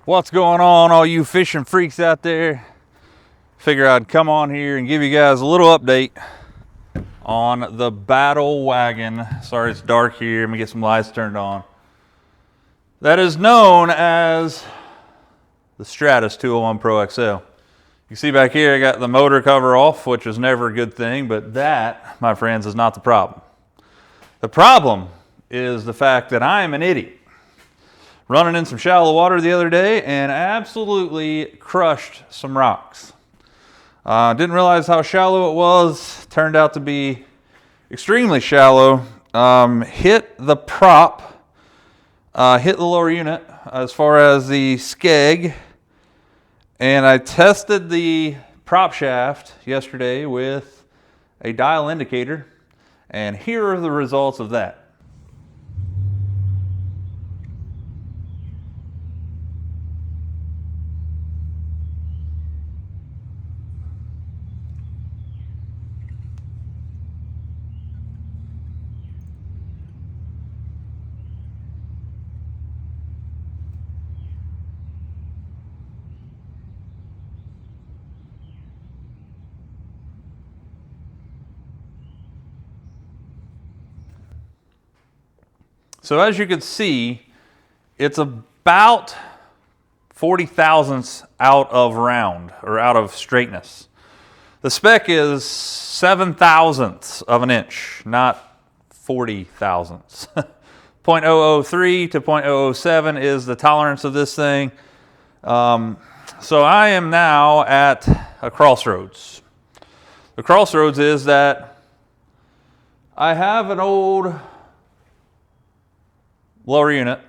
What's going on, all you fishing freaks out there? Figure I'd come on here and give you guys a little update on the Battle Wagon. Sorry it's dark here, let me get some lights turned on. That is known as the Stratus 201 Pro XL. You see back here I got the motor cover off, which is never a good thing, but that, my friends, is not the problem. The problem is the fact that I am an idiot. Running in some shallow water the other day and absolutely crushed some rocks. Didn't realize how shallow it was. Turned out to be extremely shallow. Hit the prop, hit the lower unit as far as the skeg, and I tested the prop shaft yesterday with a dial indicator, and here are the results of that. So as you can see, it's about 40 thousandths out of round, or out of straightness. The spec is 7 thousandths of an inch, not 40 thousandths. 0.003 to 0.007 is the tolerance of this thing. So I am now at a crossroads. The crossroads is that I have an old lower unit.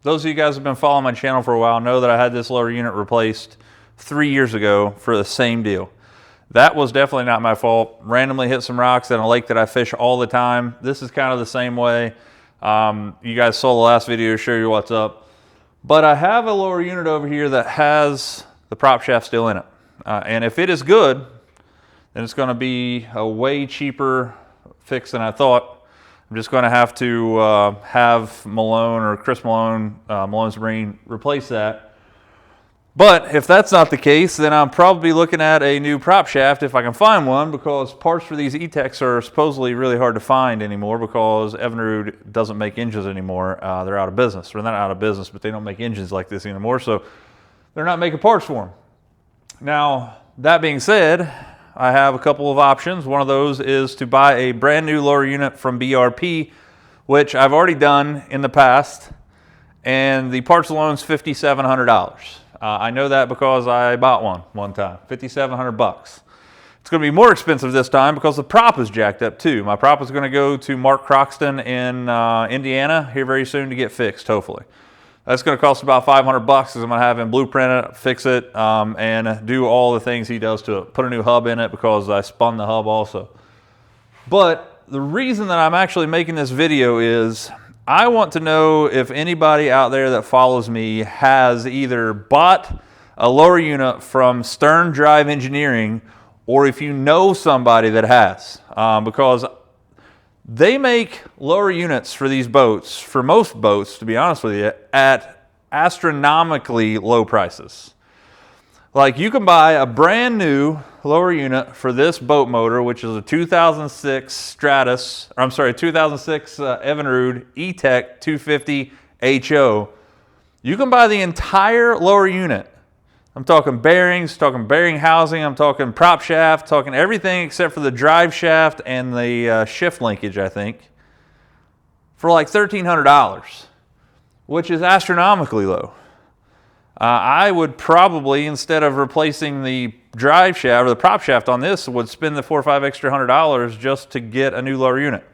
Those of you guys who have been following my channel for a while know that I had this lower unit replaced 3 years ago for the same deal. That was definitely not my fault. Randomly hit some rocks in a lake that I fish all the time. This is kind of the same way. You guys saw the last video to show you what's up. But I have a lower unit over here that has the prop shaft still in it. And if it is good, then it's going to be a way cheaper fix than I thought. I'm just going to have to have Malone or Chris Malone, Malone's Marine, replace that. But if that's not the case, then I'm probably looking at a new prop shaft if I can find one, because parts for these E-Techs are supposedly really hard to find anymore because Evinrude doesn't make engines anymore. They're out of business. They're not out of business, but they don't make engines like this anymore, so they're not making parts for them. Now, that being said, I have a couple of options. One of those is to buy a brand new lower unit from BRP, which I've already done in the past, and the parts alone is $5,700. I know that because I bought one time, $5,700. It's going to be more expensive this time because the prop is jacked up too. My prop is going to go to Mark Croxton in Indiana here very soon to get fixed, hopefully. That's going to cost about $500 because I'm going to have him blueprint it, fix it, and do all the things he does to it. Put a new hub in it because I spun the hub also. But the reason that I'm actually making this video is I want to know if anybody out there that follows me has either bought a lower unit from Sterndrive Engineering, or if you know somebody that has, because they make lower units for these boats, for most boats, to be honest with you, at astronomically low prices. Like, you can buy a brand new lower unit for this boat motor, which is a 2006 2006 Evinrude E-Tech 250 HO. You can buy the entire lower unit. I'm talking bearings, talking bearing housing, I'm talking prop shaft, talking everything except for the drive shaft and the shift linkage, I think, for like $1,300, which is astronomically low. I would probably, instead of replacing the drive shaft or the prop shaft on this, would spend the $4 or $5 extra just to get a new lower unit.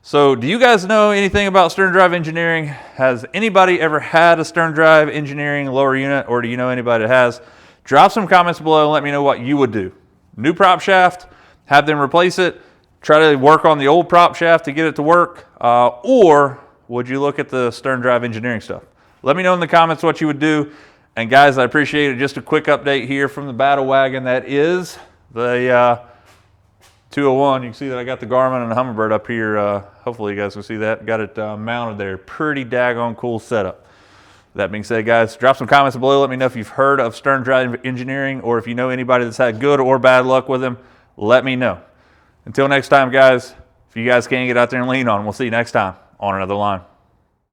So do you guys know anything about Sterndrive Engineering? Has anybody ever had a Sterndrive Engineering lower unit, or do you know anybody that has? Drop some comments below and let me know what you would do. New prop shaft, have them replace it, try to work on the old prop shaft to get it to work, or would you look at the Sterndrive Engineering stuff? Let me know in the comments what you would do. And guys, I appreciate it. Just a quick update here from the Battle Wagon. That is the 201. You can see that I got the Garmin and the Humminbird up here. Hopefully you guys can see that. Got it mounted there. Pretty daggone cool setup. That being said, guys, drop some comments below. Let me know if you've heard of Sterndrive engineering, or if you know anybody that's had good or bad luck with them. Let me know. Until next time, guys, if you guys can't get out there and lean on, we'll see you next time on another line.